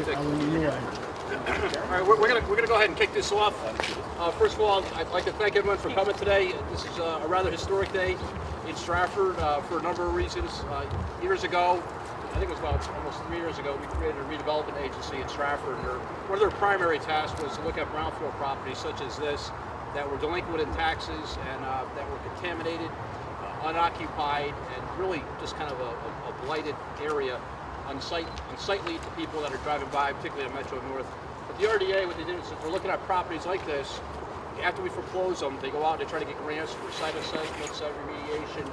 Dick. How are you? All right, we're gonna go ahead and kick this off. First of all, I'd like to thank everyone for coming today. This is a rather historic day in Stratford for a number of reasons. Years ago, I think it was about almost 3 years ago, we created a redevelopment agency in Stratford. And one of their primary tasks was to look at brownfield properties such as this that were delinquent in taxes and that were contaminated, unoccupied, and really just kind of a blighted area, unsightly to people that are driving by, particularly in Metro North. But the RDA, what they did is if we're looking at properties like this, after we foreclose them, they go out and they try to get grants for site assessment, site remediation,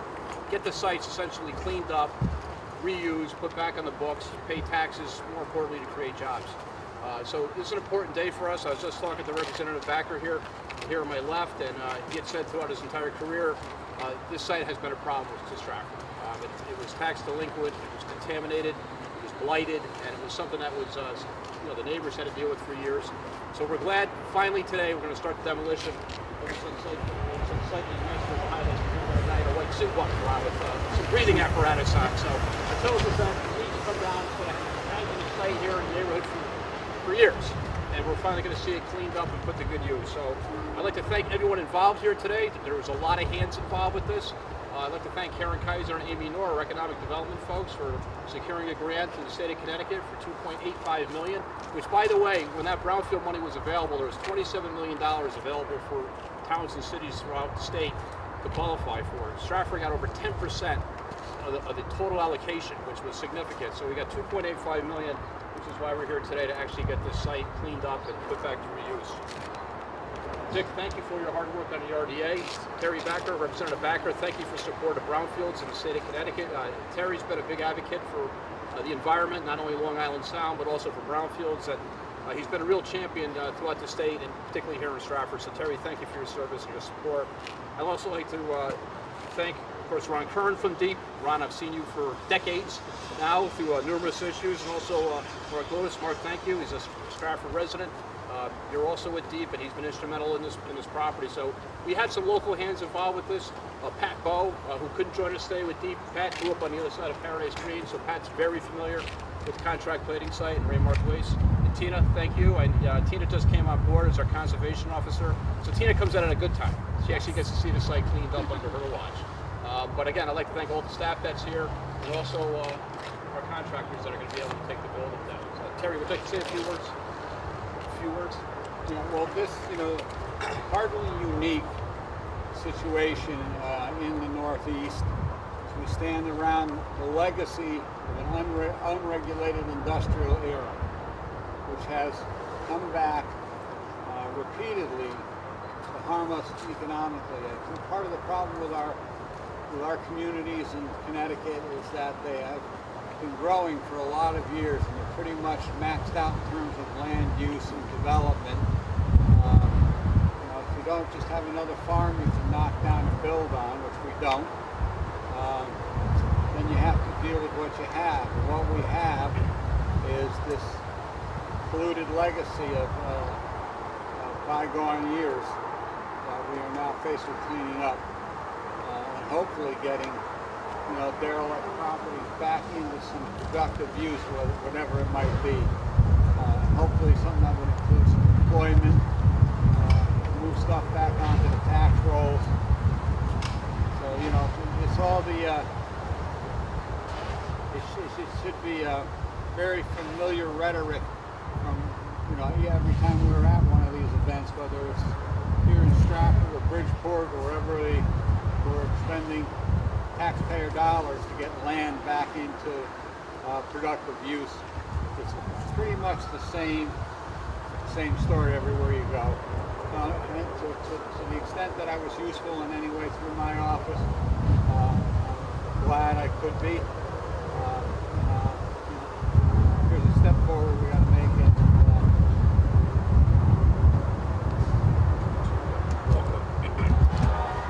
get the sites essentially cleaned up, reused, put back on the books, pay taxes, more importantly, to create jobs. So this is an important day for us. I was just talking to Representative Backer here on my left, and he had said throughout his entire career, this site has been a problem to Stratford. It was tax delinquent, it was contaminated, it was blighted, and it was something that was, the neighbors had to deal with for years. So we're glad finally today we're going to start the demolition of this unsightly mess behind us. A guy in a white suit walking around with some breathing apparatus on. So I told us that please come down. It's been a hanging site here in the neighborhood for years, and we're finally going to see it cleaned up and put to good use. So I'd like to thank everyone involved here today. There was a lot of hands involved with this. I'd like to thank Karen Kaiser and Amy Noor, our economic development folks, for securing a grant through the state of Connecticut for $2.85 million, which, by the way, when that brownfield money was available, there was $27 million available for towns and cities throughout the state to qualify for. Stratford got over 10% of the total allocation, which was significant. So we got $2.85 million, which is why we're here today to actually get this site cleaned up and put back to reuse. Dick, thank you for your hard work on the RDA. Terry Backer, Representative Backer, thank you for support of brownfields in the state of Connecticut. Terry's been a big advocate for the environment, not only Long Island Sound, but also for brownfields. And he's been a real champion throughout the state, and particularly here in Stratford. So Terry, thank you for your service and your support. I'd also like to thank, of course, Ron Kern from DEEP. Ron, I've seen you for decades now through numerous issues, and also Mark Lewis. Mark, thank you. He's a Stratford resident. You're also with DEEP, and he's been instrumental in this property. So we had some local hands involved with this. Pat Bowe, who couldn't join us today with DEEP. Pat grew up on the other side of Paradise Green, so Pat's very familiar with the contract plating site, and Ray Marquez. And Tina, thank you. And Tina just came on board as our conservation officer. So Tina comes in at a good time. She actually gets to see the site cleaned up under her watch. But again, I'd like to thank all the staff that's here, and also our contractors that are going to be able to take the building down. So, Terry, would you like to say a few words? Yeah, well, this, hardly unique situation in the Northeast. We stand around the legacy of an unregulated industrial era, which has come back repeatedly to harm us economically. I think part of the problem with our communities in Connecticut is that they have been growing for a lot of years, and they're pretty much maxed out in terms of land use and development. If you don't just have another farm you can knock down and build on, which we don't, then you have to deal with what you have. And what we have is this polluted legacy of bygone years that we are now faced with cleaning up, and hopefully getting derelict properties back into some productive use, whatever it might be. Hopefully something that would include some employment, move stuff back onto the tax rolls. So, it's all it should be very familiar rhetoric from, every time we were at one of these events, whether it's here in Stratford or Bridgeport or wherever they were spending taxpayer dollars to get land back into productive use. It's pretty much the same story everywhere you go. And to the extent that I was useful in any way through my office, I'm glad I could be. Here's a step forward we got to make it.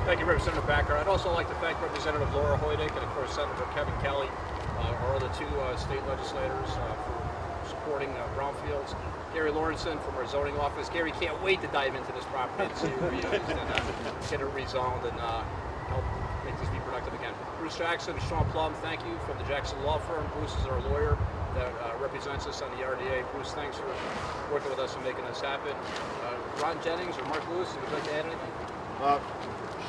Thank you, Representative Backer. I'd also like to thank Representative Laura Hoydick and, of course, Senator Kevin Kelly, our other two state legislators, for supporting brownfields. Gary Lawrenson from our zoning office. Gary can't wait to dive into this property and see it reused and get it rezoned and help make this be productive again. Bruce Jackson and Sean Plum, thank you from the Jackson Law Firm. Bruce is our lawyer that represents us on the RDA. Bruce, thanks for working with us and making this happen. Ron Jennings or Mark Lewis, would you like to add anything?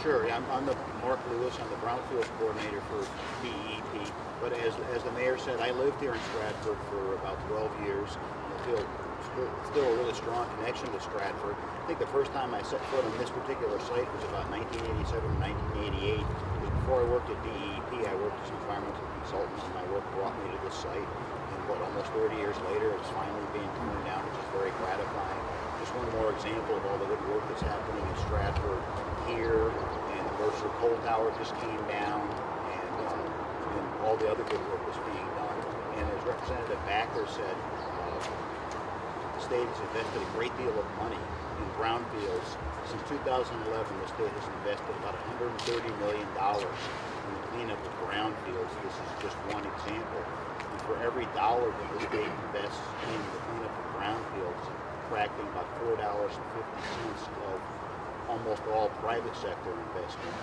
Sure. I'm the Mark Lewis. I'm the Brownfield coordinator for DEP. But as the mayor said, I lived here in Stratford for about 12 years. I feel still a really strong connection to Stratford. I think the first time I set foot on this particular site was about 1987 or 1988. Before I worked at DEP, I worked as an environmental consultant, and my work brought me to this site. And almost 30 years later, it's finally being torn down, which is very gratifying. Just one more example of all the good work that's happening in Stratford here, and the Mercer Coal Tower just came down, and all the other good work that's being done. And as Representative Backer said, the state has invested a great deal of money in brownfields. Since 2011, the state has invested about $130 million in the cleanup of brownfields. This is just one example. And for every dollar that the state invests in the cleanup of brownfields, tracking about $4.50 of almost all private sector investment,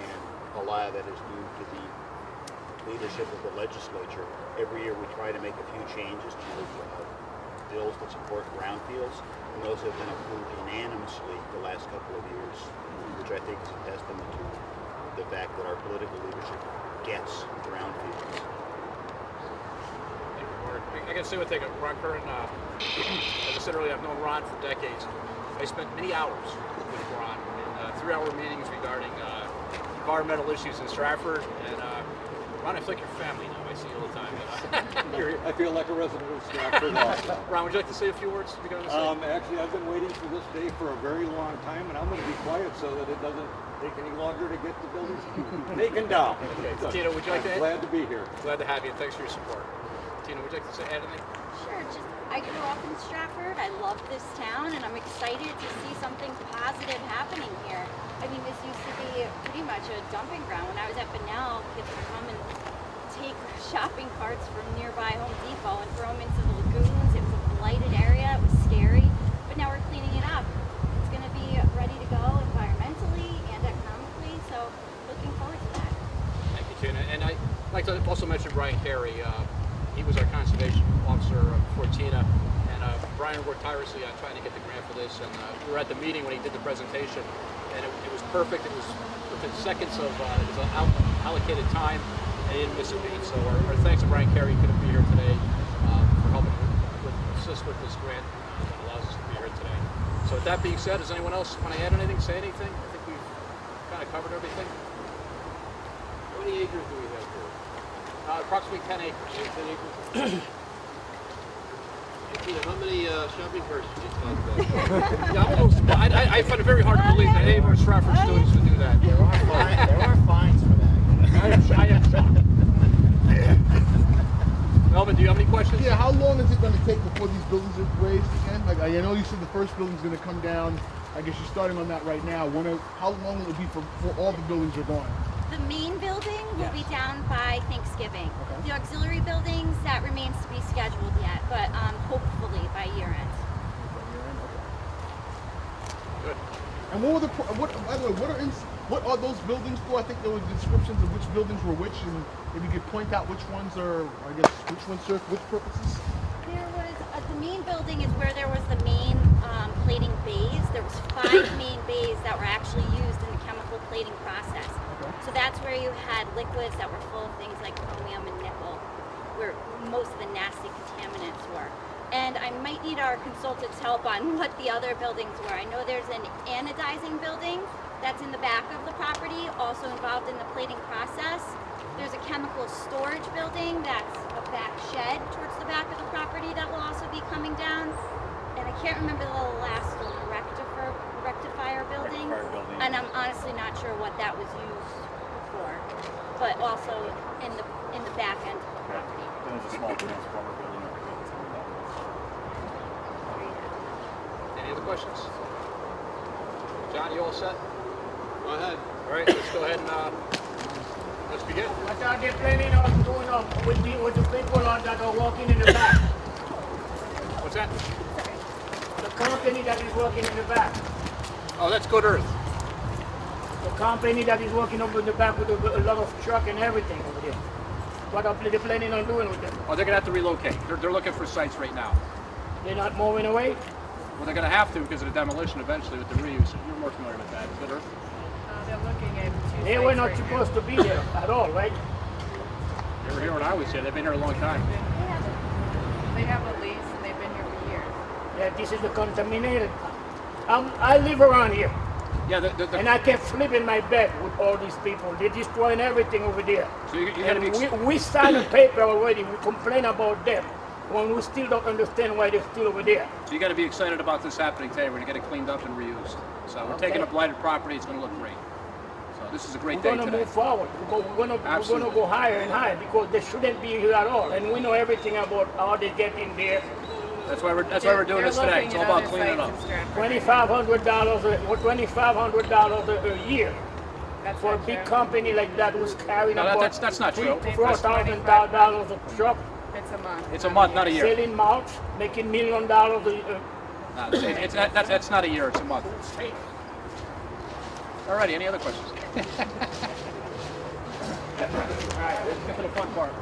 and a lot of that is due to the leadership of the legislature. Every year we try to make a few changes to bills that support brownfields, and those have been approved unanimously the last couple of years, which I think is a testament to the fact that our political leadership gets brownfields. Thank you, Mark. I got to say one thing. Ron Curran, as I said earlier, I've known Ron for decades. I spent many hours with Ron in 3-hour meetings regarding environmental issues in Stratford. And Ron, I feel like you're family now. I see you all the time. I feel like a resident of Stratford also. Ron, would you like to say a few words? Actually, I've been waiting for this day for a very long time, and I'm going to be quiet so that it doesn't take any longer to get the buildings taken down. Okay. Tina, would you like to add? Glad to be here. Glad to have you, and thanks for your support. Tina, would you like to say add anything? Sure. I grew up in Stratford. I love this town, and I'm excited to see something positive happening here. I mean, this used to be pretty much a dumping ground. When I was at Bunnell, kids would come and take shopping carts from nearby Home Depot and throw them into the lagoons. It was a blighted area. It was scary. But now we're cleaning it up. It's going to be ready to go environmentally and economically, so looking forward to that. Thank you, Tina. And I'd like to also mention Brian Carey. He was our conservation officer before Tina. And Brian worked tirelessly on trying to get the grant for this. And we were at the meeting when he did the presentation. And it was perfect. It was within seconds of his allocated time. And he didn't miss a beat. So our thanks to Brian Carey. He couldn't be here today for helping assist with this grant that allows us to be here today. So with that being said, does anyone else want to add anything, say anything? I think we've kind of covered everything. How many acres do we have here? Approximately 10 acres. 10 acres? Tina, how many shopping carts did you talk about? Yeah, almost, I find it very hard to believe that any of our Stratford students would do that. There are fines for that. I am shocked. Melvin, do you have any questions? Yeah, how long is it going to take before these buildings are raised again? Like, I know you said the first building's going to come down. I guess you're starting on that right now. How long will it be for all the buildings are gone? The main building will be down by Thanksgiving. Okay. The auxiliary buildings, that remains to be scheduled yet, but hopefully by year end. Good. And by the way, what are those buildings for? I think there were descriptions of which buildings were which, and if you could point out which ones are, I guess, which ones serve which purposes? There was, the main building is where there was the main plating bays. There was 5 main bays that were actually used in the chemical plating process. Okay. So that's where you had liquids that were full of things like chromium and nickel, where most of the nasty contaminants were. And I might need our consultant's help on what the other buildings were. I know there's an anodizing building that's in the back of the property, also involved in the plating process. There's a chemical storage building that's a back shed towards the back of the property that will also be coming down. And I can't remember the last one, the rectifier building. And I'm honestly not sure what that was used for, but also in the back end of the property. Then there's a small transformer building over here that's coming down. Any other questions? John, you all set? Go ahead. All right, let's go ahead and let's begin. What are they planning on doing with the people that are working in the back? What's that? The company that is working in the back. Oh, that's Good Earth. The company that is working over in the back with a lot of truck and everything over there. What are they planning on doing with them? Oh, they're gonna have to relocate. They're looking for sites right now. They're not moving away? Well, they're gonna have to because of the demolition eventually with the reuse. You're more familiar with that. But They're looking at two They were sites not right supposed to be there at all, right? they were here when I was here. They've been here a long time. now. They have a lease and they've been here for years. That this is the contaminated. I live around here, Yeah, and I can't sleep in my bed with all these people. They're destroying everything over there. so you gotta And be. we signed a paper already. We complain about them when we still don't understand why they're still over there. So you got to be excited about this happening today. We're gonna get it cleaned up and reused. So we're taking a blighted property. It's gonna look great. So this is a great We're day gonna today. move forward. We're gonna Absolutely. go higher and higher because they shouldn't be here at all. And we know everything about how they get in there. That's why we're doing this today. It's all about cleaning it up. $2,500 or $2,500 a year That's for a not big true. company like that who's carrying No, about that's not true. $4,000 a truck, It's a month. It's a month, not a year. selling mulch, making $1 million a year. No, that's not a year. It's a month. Alrighty. Any other questions? All right. Let's get to the fun part.